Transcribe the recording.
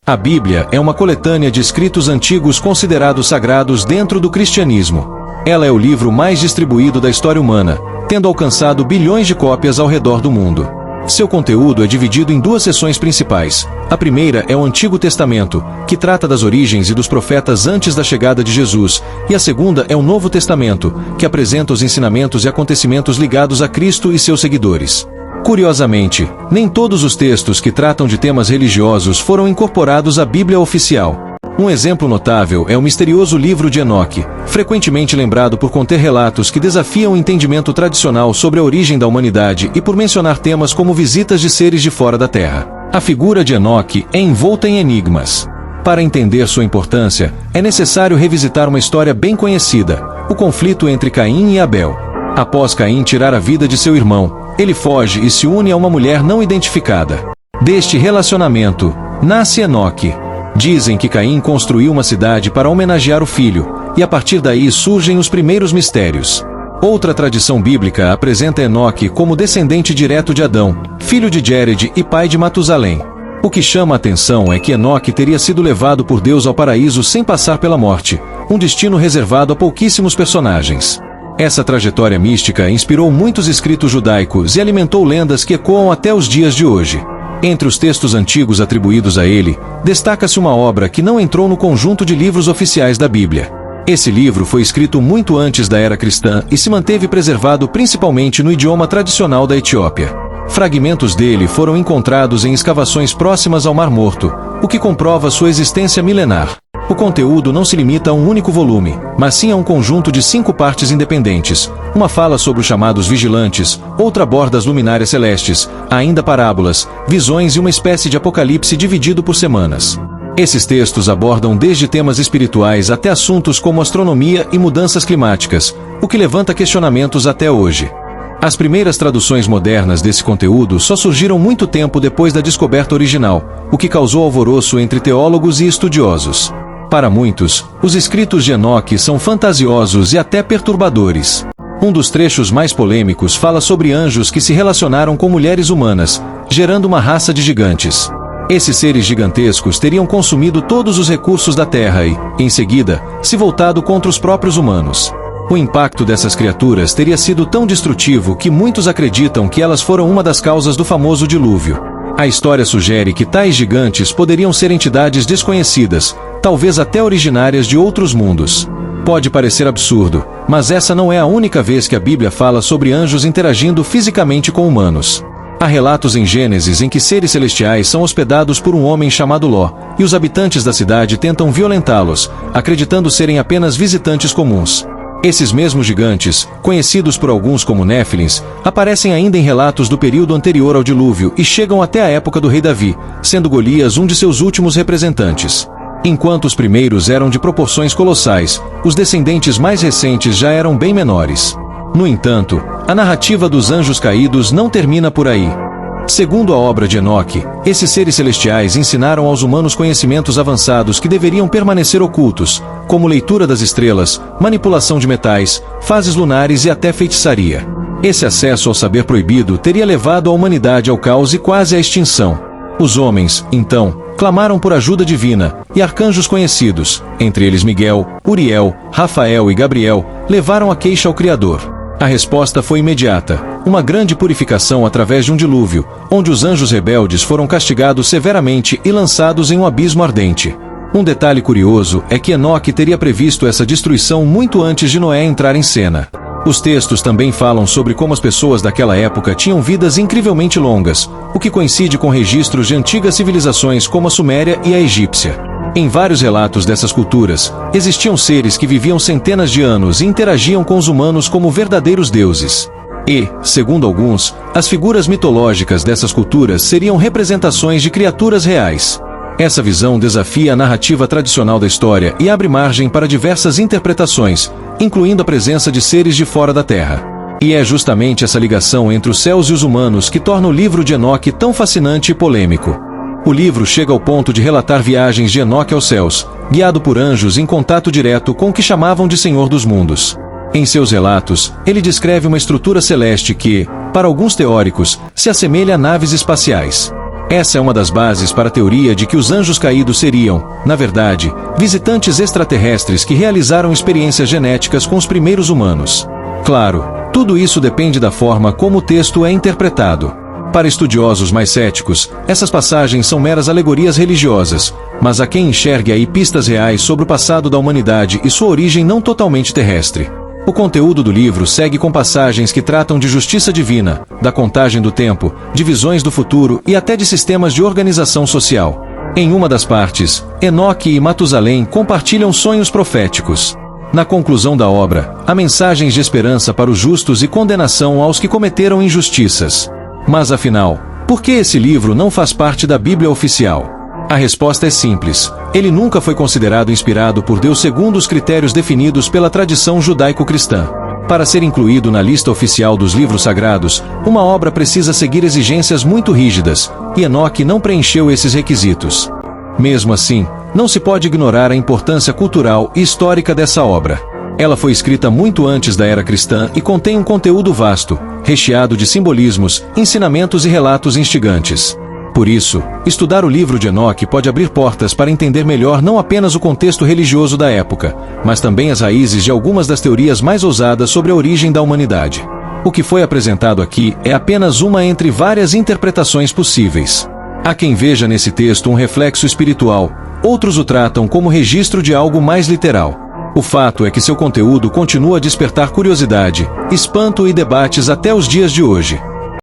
A Bíblia é uma coletânea de escritos antigos considerados sagrados dentro do cristianismo. Ela é o livro mais distribuído da história humana, tendo alcançado bilhões de cópias ao redor do mundo. Seu conteúdo é dividido em duas seções principais. A primeira é o Antigo Testamento, que trata das origens e dos profetas antes da chegada de Jesus, e a segunda é o Novo Testamento, que apresenta os ensinamentos e acontecimentos ligados a Cristo e seus seguidores. Curiosamente, nem todos os textos que tratam de temas religiosos foram incorporados à Bíblia oficial. Um exemplo notável é o misterioso livro de Enoque, frequentemente lembrado por conter relatos que desafiam o entendimento tradicional sobre a origem da humanidade e por mencionar temas como visitas de seres de fora da Terra. A figura de Enoque é envolta em enigmas. Para entender sua importância, é necessário revisitar uma história bem conhecida, o conflito entre Caim e Abel. Após Caim tirar a vida de seu irmão, ele foge e se une a uma mulher não identificada. Deste relacionamento, nasce Enoque. Dizem que Caim construiu uma cidade para homenagear o filho, e a partir daí surgem os primeiros mistérios. Outra tradição bíblica apresenta Enoque como descendente direto de Adão, filho de Jéred e pai de Matusalém. O que chama a atenção é que Enoque teria sido levado por Deus ao paraíso sem passar pela morte, um destino reservado a pouquíssimos personagens. Essa trajetória mística inspirou muitos escritos judaicos e alimentou lendas que ecoam até os dias de hoje. Entre os textos antigos atribuídos a ele, destaca-se uma obra que não entrou no conjunto de livros oficiais da Bíblia. Esse livro foi escrito muito antes da era cristã e se manteve preservado principalmente no idioma tradicional da Etiópia. Fragmentos dele foram encontrados em escavações próximas ao Mar Morto, o que comprova sua existência milenar. O conteúdo não se limita a um único volume, mas sim a um conjunto de 5 partes independentes. Uma fala sobre os chamados vigilantes, outra aborda as luminárias celestes, ainda parábolas, visões e uma espécie de apocalipse dividido por semanas. Esses textos abordam desde temas espirituais até assuntos como astronomia e mudanças climáticas, o que levanta questionamentos até hoje. As primeiras traduções modernas desse conteúdo só surgiram muito tempo depois da descoberta original, o que causou alvoroço entre teólogos e estudiosos. Para muitos, os escritos de Enoque são fantasiosos e até perturbadores. Um dos trechos mais polêmicos fala sobre anjos que se relacionaram com mulheres humanas, gerando uma raça de gigantes. Esses seres gigantescos teriam consumido todos os recursos da Terra e, em seguida, se voltado contra os próprios humanos. O impacto dessas criaturas teria sido tão destrutivo que muitos acreditam que elas foram uma das causas do famoso dilúvio. A história sugere que tais gigantes poderiam ser entidades desconhecidas, talvez até originárias de outros mundos. Pode parecer absurdo, mas essa não é a única vez que a Bíblia fala sobre anjos interagindo fisicamente com humanos. Há relatos em Gênesis em que seres celestiais são hospedados por um homem chamado Ló, e os habitantes da cidade tentam violentá-los, acreditando serem apenas visitantes comuns. Esses mesmos gigantes, conhecidos por alguns como Néfilins, aparecem ainda em relatos do período anterior ao dilúvio e chegam até a época do rei Davi, sendo Golias um de seus últimos representantes. Enquanto os primeiros eram de proporções colossais, os descendentes mais recentes já eram bem menores. No entanto, a narrativa dos anjos caídos não termina por aí. Segundo a obra de Enoque, esses seres celestiais ensinaram aos humanos conhecimentos avançados que deveriam permanecer ocultos, como leitura das estrelas, manipulação de metais, fases lunares e até feitiçaria. Esse acesso ao saber proibido teria levado a humanidade ao caos e quase à extinção. Os homens, então, clamaram por ajuda divina, e arcanjos conhecidos, entre eles Miguel, Uriel, Rafael e Gabriel, levaram a queixa ao Criador. A resposta foi imediata, uma grande purificação através de um dilúvio, onde os anjos rebeldes foram castigados severamente e lançados em um abismo ardente. Um detalhe curioso é que Enoque teria previsto essa destruição muito antes de Noé entrar em cena. Os textos também falam sobre como as pessoas daquela época tinham vidas incrivelmente longas, o que coincide com registros de antigas civilizações como a Suméria e a egípcia. Em vários relatos dessas culturas, existiam seres que viviam centenas de anos e interagiam com os humanos como verdadeiros deuses. E, segundo alguns, as figuras mitológicas dessas culturas seriam representações de criaturas reais. Essa visão desafia a narrativa tradicional da história e abre margem para diversas interpretações, incluindo a presença de seres de fora da Terra. E é justamente essa ligação entre os céus e os humanos que torna o livro de Enoque tão fascinante e polêmico. O livro chega ao ponto de relatar viagens de Enoque aos céus, guiado por anjos em contato direto com o que chamavam de Senhor dos Mundos. Em seus relatos, ele descreve uma estrutura celeste que, para alguns teóricos, se assemelha a naves espaciais. Essa é uma das bases para a teoria de que os anjos caídos seriam, na verdade, visitantes extraterrestres que realizaram experiências genéticas com os primeiros humanos. Claro, tudo isso depende da forma como o texto é interpretado. Para estudiosos mais céticos, essas passagens são meras alegorias religiosas, mas há quem enxergue aí pistas reais sobre o passado da humanidade e sua origem não totalmente terrestre. O conteúdo do livro segue com passagens que tratam de justiça divina, da contagem do tempo, de visões do futuro e até de sistemas de organização social. Em uma das partes, Enoque e Matusalém compartilham sonhos proféticos. Na conclusão da obra, há mensagens de esperança para os justos e condenação aos que cometeram injustiças. Mas afinal, por que esse livro não faz parte da Bíblia oficial? A resposta é simples. Ele nunca foi considerado inspirado por Deus segundo os critérios definidos pela tradição judaico-cristã. Para ser incluído na lista oficial dos livros sagrados, uma obra precisa seguir exigências muito rígidas, e Enoque não preencheu esses requisitos. Mesmo assim, não se pode ignorar a importância cultural e histórica dessa obra. Ela foi escrita muito antes da era cristã e contém um conteúdo vasto, recheado de simbolismos, ensinamentos e relatos instigantes. Por isso, estudar o livro de Enoque pode abrir portas para entender melhor não apenas o contexto religioso da época, mas também as raízes de algumas das teorias mais ousadas sobre a origem da humanidade. O que foi apresentado aqui é apenas uma entre várias interpretações possíveis. Há quem veja nesse texto um reflexo espiritual, outros o tratam como registro de algo mais literal. O fato é que seu conteúdo continua a despertar curiosidade, espanto e debates até os dias de hoje.